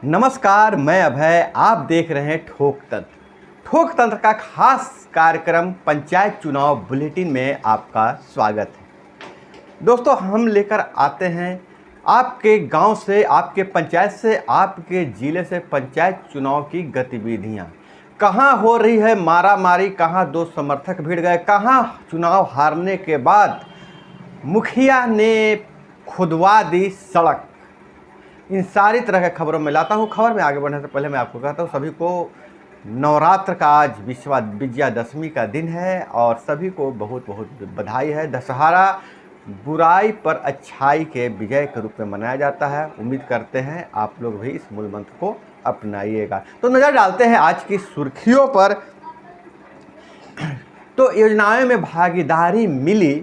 नमस्कार, मैं अभय। आप देख रहे हैं ठोक तंत्र। ठोक तंत्र का खास कार्यक्रम पंचायत चुनाव बुलेटिन में आपका स्वागत है। दोस्तों, हम लेकर आते हैं आपके गांव से, आपके पंचायत से, आपके ज़िले से पंचायत चुनाव की गतिविधियां। कहां हो रही है मारा मारी, कहां दो समर्थक भिड़ गए, कहां चुनाव हारने के बाद मुखिया ने खुदवा दी सड़क। इन सारी तरह के खबरों में लाता हूँ। खबर में आगे बढ़ने से पहले मैं आपको कहता हूँ सभी को नवरात्र का आज विजयादशमी का दिन है और सभी को बहुत बहुत बधाई है। दशहरा बुराई पर अच्छाई के विजय के रूप में मनाया जाता है। उम्मीद करते हैं आप लोग भी इस मूल मंत्र को अपनाइएगा। तो नज़र डालते हैं आज की सुर्खियों पर। तो योजनाओं में भागीदारी मिली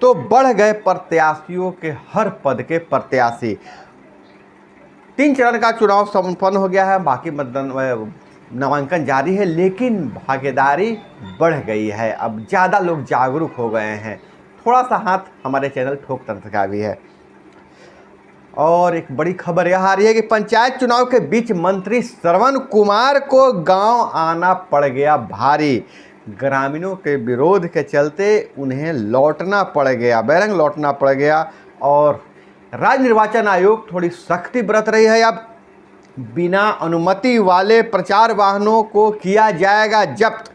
तो बढ़ गए प्रत्याशियों के हर पद के प्रत्याशी। 3 चरण का चुनाव संपन्न हो गया है, बाकी नामांकन जारी है, लेकिन भागीदारी बढ़ गई है। अब ज़्यादा लोग जागरूक हो गए हैं। थोड़ा सा हाथ हमारे चैनल ठोक तंत्र का भी है। और एक बड़ी खबर यह आ रही है कि पंचायत चुनाव के बीच मंत्री श्रवण कुमार को गांव आना पड़ गया भारी। ग्रामीणों के विरोध के चलते उन्हें लौटना पड़ गया, बैरंग लौटना पड़ गया। और राज्य निर्वाचन आयोग थोड़ी सख्ती बरत रही है। अब बिना अनुमति वाले प्रचार वाहनों को किया जाएगा जब्त।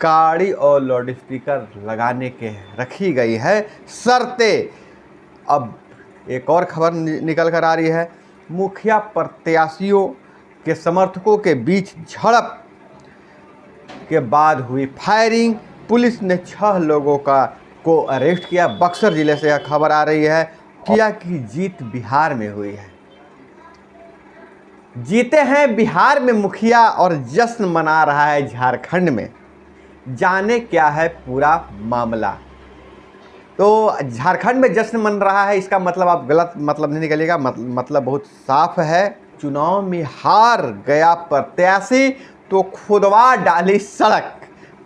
गाड़ी और लाउड स्पीकर लगाने के रखी गई है शर्तें। अब एक और खबर निकल कर आ रही है। मुखिया प्रत्याशियों के समर्थकों के बीच झड़प के बाद हुई फायरिंग। पुलिस ने 6 लोगों को अरेस्ट किया। बक्सर जिले से यह खबर आ रही है। मुखिया की जीत बिहार में हुई है। जीते हैं बिहार में मुखिया और जश्न मना रहा है झारखंड में। जाने क्या है पूरा मामला। तो झारखंड में जश्न मन रहा है, इसका मतलब आप गलत मतलब नहीं निकलेगा। मतलब बहुत साफ है। चुनाव में हार गया प्रत्याशी तो खुदवा डाली सड़क।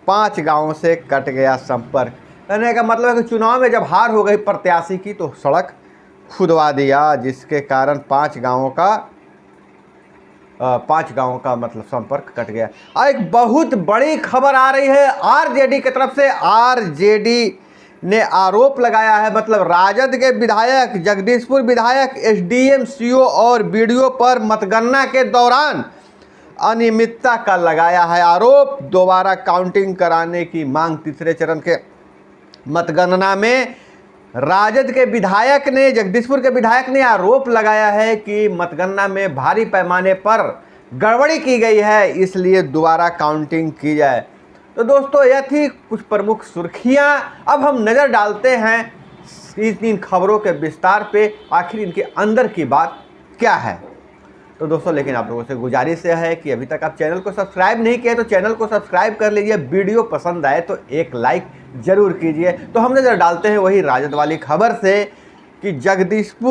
5 गांवों से कट गया संपर्क। कहने का मतलब है कि चुनाव में जब हार हो गई प्रत्याशी की तो सड़क खुदवा दिया, जिसके कारण 5 गांवों का मतलब संपर्क कट गया। और एक बहुत बड़ी खबर आ रही है आरजेडी की तरफ से। आरजेडी ने आरोप लगाया है, मतलब राजद के विधायक, जगदीशपुर विधायक, एसडीएम, सीओ और बीडीओ पर मतगणना के दौरान अनियमितता का लगाया है आरोप। दोबारा काउंटिंग कराने की मांग। तीसरे चरण के मतगणना में राजद के विधायक ने, जगदीशपुर के विधायक ने आरोप लगाया है कि मतगणना में भारी पैमाने पर गड़बड़ी की गई है, इसलिए दोबारा काउंटिंग की जाए। तो दोस्तों, यह थी कुछ प्रमुख सुर्खियां। अब हम नज़र डालते हैं इन खबरों के विस्तार पे, आखिर इनके अंदर की बात क्या है। तो दोस्तों, लेकिन आप लोगों से गुजारिश है कि अभी तक आप चैनल को सब्सक्राइब नहीं किए तो चैनल को सब्सक्राइब कर लीजिए। वीडियो पसंद आए तो एक लाइक जरूर कीजिए। तो हम नजर डालते हैं वही राजद वाली खबर से कि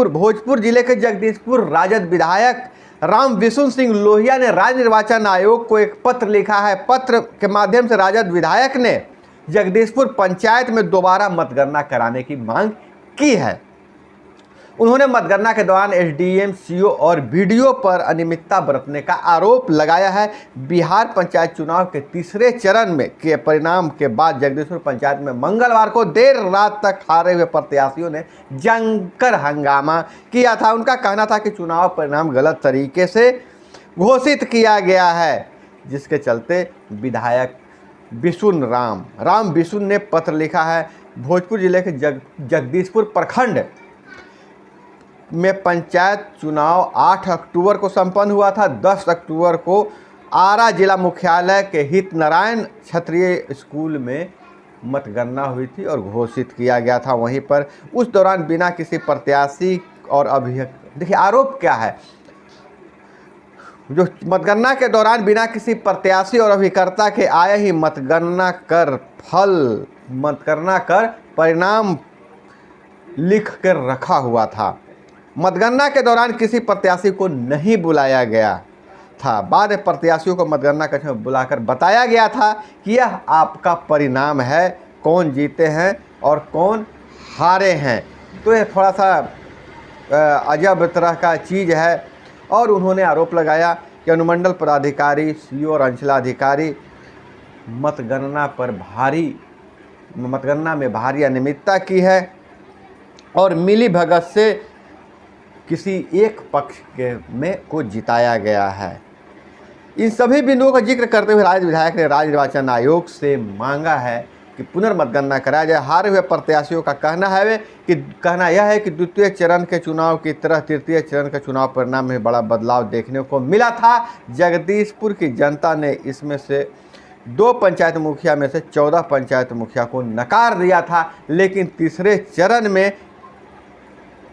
भोजपुर जिले के जगदीशपुर राजद विधायक राम विशुन सिंह लोहिया ने राज्य निर्वाचन आयोग को एक पत्र लिखा है। पत्र के माध्यम से राजद विधायक ने जगदीशपुर पंचायत में दोबारा मतगणना कराने की मांग की है। उन्होंने मतगणना के दौरान एसडीएम, सीओ और बीडीओ पर अनियमितता बरतने का आरोप लगाया है। बिहार पंचायत चुनाव के तीसरे चरण में के परिणाम के बाद जगदीशपुर पंचायत में मंगलवार को देर रात तक हारे हुए प्रत्याशियों ने जमकर हंगामा किया था। उनका कहना था कि चुनाव परिणाम गलत तरीके से घोषित किया गया है, जिसके चलते विधायक राम विशुन ने पत्र लिखा है। भोजपुर जिले के जगदीशपुर प्रखंड में पंचायत चुनाव 8 अक्टूबर को संपन्न हुआ था। 10 अक्टूबर को आरा जिला मुख्यालय के हित नारायण क्षत्रिय स्कूल में मतगणना हुई थी और घोषित किया गया था। वहीं पर उस दौरान बिना किसी प्रत्याशी और देखिए आरोप क्या है, जो मतगणना के दौरान बिना किसी प्रत्याशी और अभिकर्ता के आए ही मतगणना कर परिणाम लिख कर रखा हुआ था। मतगणना के दौरान किसी प्रत्याशी को नहीं बुलाया गया था। बाद में प्रत्याशियों को मतगणना कक्ष में बुलाकर बताया गया था कि यह आपका परिणाम है, कौन जीते हैं और कौन हारे हैं। तो यह थोड़ा सा अजब तरह का चीज़ है। और उन्होंने आरोप लगाया कि अनुमंडल पदाधिकारी, सीओ और अंचलाधिकारी मतगणना में भारी अनियमितता की है और मिली भगत से किसी एक पक्ष को जिताया गया है। इन सभी बिंदुओं का जिक्र करते हुए राज्य विधायक ने राज्य निर्वाचन आयोग से मांगा है कि पुनर्मतगणना कराया जाए। हारे हुए प्रत्याशियों का कहना यह है कि द्वितीय चरण के चुनाव की तरह तृतीय चरण के चुनाव परिणाम में बड़ा बदलाव देखने को मिला था। जगदीशपुर की जनता ने इसमें से 2 पंचायत मुखिया में से 14 पंचायत मुखिया को नकार दिया था, लेकिन तीसरे चरण में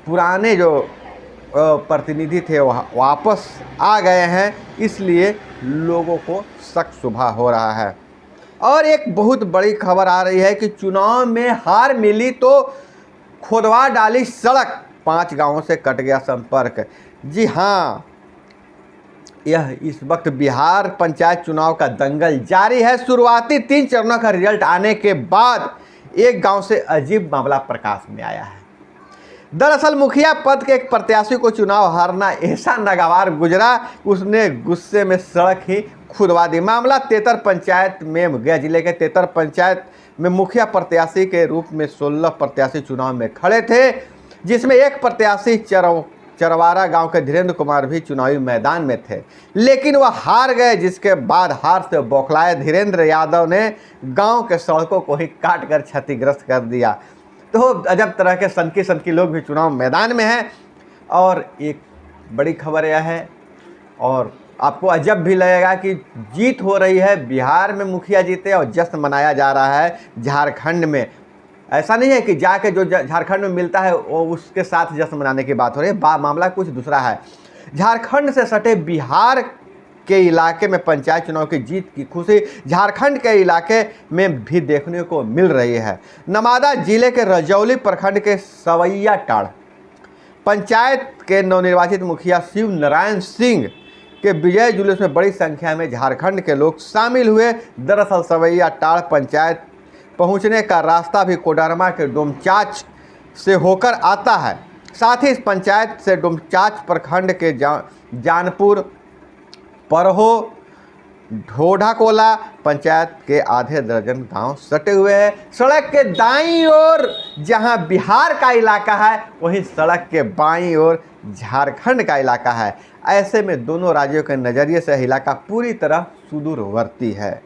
पुराने जो प्रतिनिधि थे वापस आ गए हैं, इसलिए लोगों को शक शुबा हो रहा है। और एक बहुत बड़ी खबर आ रही है कि चुनाव में हार मिली तो खोदवा डाली सड़क, 5 गांवों से कट गया संपर्क। जी हाँ, यह इस वक्त बिहार पंचायत चुनाव का दंगल जारी है। शुरुआती 3 चरणों का रिजल्ट आने के बाद एक गांव से अजीब मामला प्रकाश में आया है। दरअसल मुखिया पद के एक प्रत्याशी को चुनाव हारना ऐसा नागवार गुजरा, उसने गुस्से में सड़क ही खुदवा दी। मामला तेतर पंचायत में गया। जिले के तेतर पंचायत में मुखिया प्रत्याशी के रूप में 16 प्रत्याशी चुनाव में खड़े थे, जिसमें एक प्रत्याशी चरवारा गांव के धीरेन्द्र कुमार भी चुनावी मैदान में थे, लेकिन वह हार गए। जिसके बाद हार से बौखलाए धीरेन्द्र यादव ने गांव के सड़कों को ही काट कर क्षतिग्रस्त कर दिया। तो अजब तरह के सनकी लोग भी चुनाव मैदान में हैं। और एक बड़ी खबर यह है, और आपको अजब भी लगेगा कि जीत हो रही है, बिहार में मुखिया जीते और जश्न मनाया जा रहा है झारखंड में। ऐसा नहीं है कि जाके जो झारखंड में मिलता है वो उसके साथ जश्न मनाने की बात हो रही है। मामला कुछ दूसरा है। झारखंड से सटे बिहार के इलाके में पंचायत चुनाव की जीत की खुशी झारखंड के इलाके में भी देखने को मिल रही है। नवादा जिले के रजौली प्रखंड के सवैया टाड़ पंचायत के नवनिर्वाचित मुखिया शिव नारायण सिंह के विजय जुलूस में बड़ी संख्या में झारखंड के लोग शामिल हुए। दरअसल सवैया टाड़ पंचायत पहुंचने का रास्ता भी कोडरमा के डोमचांच से होकर आता है। साथ ही इस पंचायत से डोमचांच प्रखंड के जानपुर, परहो, ढोढाकोला पंचायत के आधे दर्जन गांव सटे हुए हैं। सड़क के दाईं ओर जहां बिहार का इलाका है, वहीं सड़क के बाईं ओर झारखंड का इलाका है। ऐसे में दोनों राज्यों के नज़रिए से इलाका पूरी तरह सुदूरवर्ती है।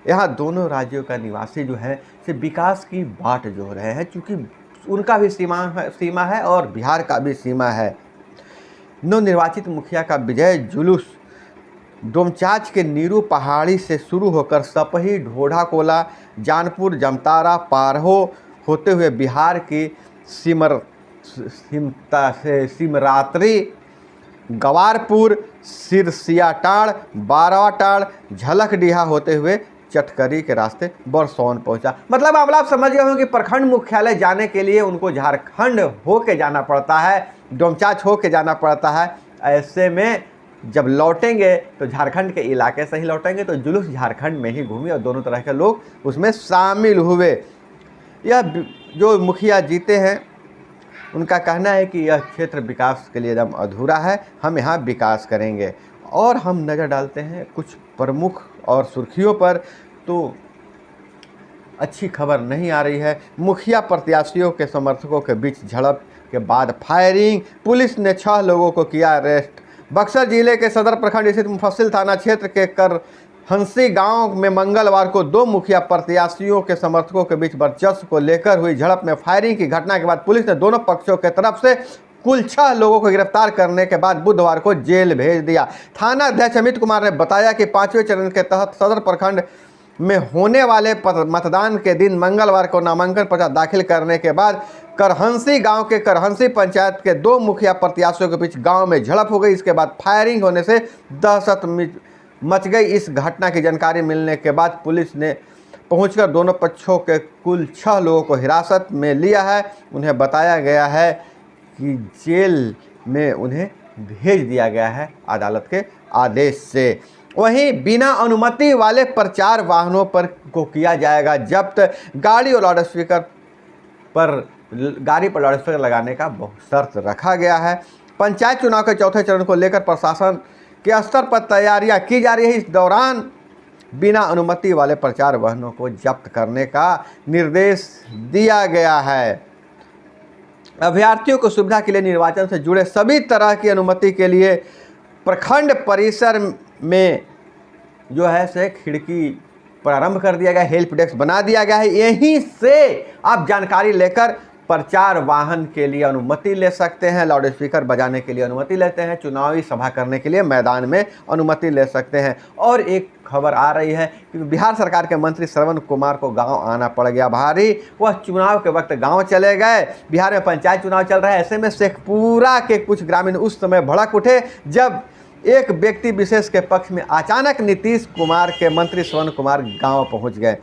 यहाँ दोनों राज्यों का निवासी जो है से विकास की बाट जोह रहे हैं, क्योंकि उनका भी सीमा है और बिहार का भी सीमा है। नवनिर्वाचित मुखिया का विजय जुलूस डोमचांच के नीरू पहाड़ी से शुरू होकर सपही, ढोढाकोला, जानपुर, जमतारा, पारहो होते हुए बिहार की सिमरात्री, गवारपुर, सिरसियाटाड़, बाराटाड़, झलकडीहा होते हुए चटकरी के रास्ते बरसौन पहुंचा। मतलब आप समझ गए होंगे कि प्रखंड मुख्यालय जाने के लिए उनको झारखंड होके जाना पड़ता है, डोमचांच होके जाना पड़ता है। ऐसे में जब लौटेंगे तो झारखंड के इलाके से ही लौटेंगे, तो जुलूस झारखंड में ही घूमी और दोनों तरह के लोग उसमें शामिल हुए। यह जो मुखिया जीते हैं उनका कहना है कि यह क्षेत्र विकास के लिए एकदम अधूरा है, हम यहाँ विकास करेंगे। और हम नज़र डालते हैं कुछ प्रमुख और सुर्खियों पर, तो अच्छी खबर नहीं आ रही है। मुखिया प्रत्याशियों के समर्थकों के बीच झड़प के बाद फायरिंग, पुलिस ने 6 लोगों को किया अरेस्ट। बक्सर जिले के सदर प्रखंड स्थित मुफस्सिल थाना क्षेत्र के करहंसी गांव में मंगलवार को 2 मुखिया प्रत्याशियों के समर्थकों के बीच वर्चस्व को लेकर हुई झड़प में फायरिंग की घटना के बाद पुलिस ने दोनों पक्षों के तरफ से कुल 6 लोगों को गिरफ्तार करने के बाद बुधवार को जेल भेज दिया। थाना अध्यक्ष अमित कुमार ने बताया कि 5वें चरण के तहत सदर प्रखंड में होने वाले मतदान के दिन मंगलवार को नामांकन पर्चा दाखिल करने के बाद करहंसी गांव के करहंसी पंचायत के 2 मुखिया प्रत्याशियों के बीच गांव में झड़प हो गई। इसके बाद फायरिंग होने से दहशत मच गई। इस घटना की जानकारी मिलने के बाद पुलिस ने पहुंचकर दोनों पक्षों के कुल 6 लोगों को हिरासत में लिया है। उन्हें बताया गया है कि जेल में उन्हें भेज दिया गया है अदालत के आदेश से। वहीं बिना अनुमति वाले प्रचार वाहनों पर को किया जाएगा जब्त। गाड़ी पर लाउडस्पीकर लगाने का शर्त रखा गया है। पंचायत चुनाव के चौथे चरण को लेकर प्रशासन के स्तर पर तैयारियां की जा रही है। इस दौरान बिना अनुमति वाले प्रचार वाहनों को जब्त करने का निर्देश दिया गया है। अभ्यर्थियों को सुविधा के लिए निर्वाचन से जुड़े सभी तरह की अनुमति के लिए प्रखंड परिसर में जो है से खिड़की प्रारंभ कर दिया गया, हेल्प डेस्क बना दिया गया है। यहीं से आप जानकारी लेकर प्रचार वाहन के लिए अनुमति ले सकते हैं, लाउड स्पीकर बजाने के लिए अनुमति लेते हैं, चुनावी सभा करने के लिए मैदान में अनुमति ले सकते हैं। और एक खबर आ रही है कि बिहार सरकार के मंत्री श्रवण कुमार को गांव आना पड़ गया भारी। वह चुनाव के वक्त गांव चले गए। बिहार में पंचायत चुनाव चल रहा है, ऐसे में शेखपुरा के कुछ ग्रामीण उस समय भड़क उठे जब एक व्यक्ति विशेष के पक्ष में अचानक नीतीश कुमार के मंत्री श्रवण कुमार गांव पहुंच गए,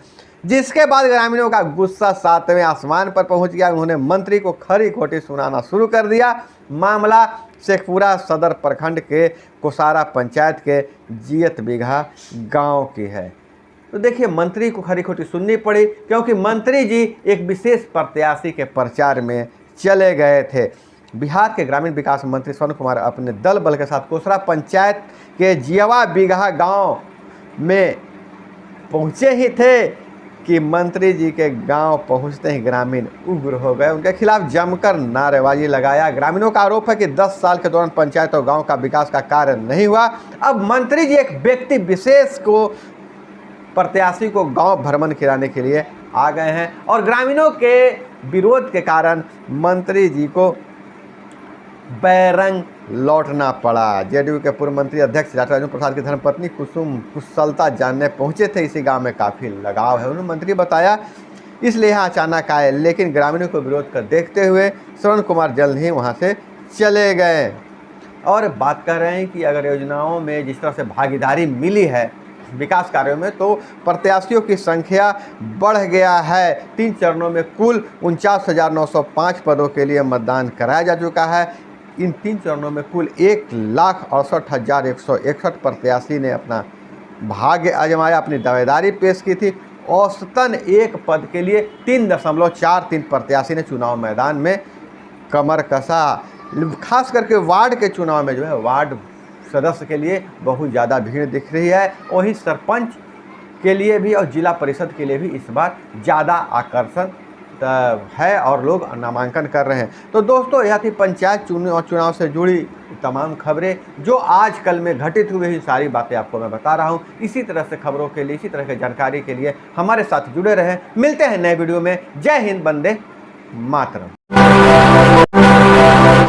जिसके बाद ग्रामीणों का गुस्सा सातवें आसमान पर पहुंच गया। उन्होंने मंत्री को खरी खोटी सुनाना शुरू कर दिया। मामला शेखपुरा सदर प्रखंड के कोसारा पंचायत के जियत बीघा गांव की है। तो देखिए, मंत्री को खरी खोटी सुननी पड़ी क्योंकि मंत्री जी एक विशेष प्रत्याशी के प्रचार में चले गए थे। बिहार के ग्रामीण विकास मंत्री श्रवण कुमार अपने दल बल के साथ कोसरा पंचायत के जियवा बीघा गांव में पहुंचे ही थे कि मंत्री जी के गांव पहुंचते ही ग्रामीण उग्र हो गए। उनके खिलाफ जमकर नारेबाजी लगाया। ग्रामीणों का आरोप है कि 10 साल के दौरान पंचायत और गांव का विकास का कार्य नहीं हुआ। अब मंत्री जी एक व्यक्ति विशेष को प्रत्याशी को गांव भ्रमण कराने के लिए आ गए हैं और ग्रामीणों के विरोध के कारण मंत्री जी को बैरंग लौटना पड़ा। जेडीयू के पूर्व मंत्री अध्यक्ष डॉक्टर राजेंद्र प्रसाद की धर्मपत्नी कुसुम कुशलता जानने पहुंचे थे। इसी गांव में काफ़ी लगाव है, उन्होंने मंत्री बताया, इसलिए यहाँ अचानक आए। लेकिन ग्रामीणों को विरोध कर देखते हुए श्रवण कुमार जल्द ही वहाँ से चले गए। और बात कर रहे हैं कि अगर योजनाओं में जिस तरह से भागीदारी मिली है विकास कार्यों में, तो प्रत्याशियों की संख्या बढ़ गया है। 3 चरणों में कुल 49,905 पदों के लिए मतदान कराया जा चुका है। इन 3 चरणों में कुल 1,68,161 प्रत्याशी ने अपना भाग्य आजमाया, अपनी दावेदारी पेश की थी। औसतन एक पद के लिए 3.43 प्रत्याशी ने चुनाव मैदान में कमर कसा। खास करके वार्ड के चुनाव में जो है वार्ड सदस्य के लिए बहुत ज़्यादा भीड़ दिख रही है। वहीं सरपंच के लिए भी और जिला परिषद के लिए भी इस बार ज़्यादा आकर्षण है और लोग नामांकन कर रहे हैं। तो दोस्तों, यह थी पंचायत चुनाव से जुड़ी तमाम खबरें जो आजकल में घटित हुई। ही सारी बातें आपको मैं बता रहा हूं। इसी तरह से खबरों के लिए, इसी तरह की जानकारी के लिए हमारे साथ जुड़े रहें। मिलते हैं नए वीडियो में। जय हिंद, वंदे मातरम।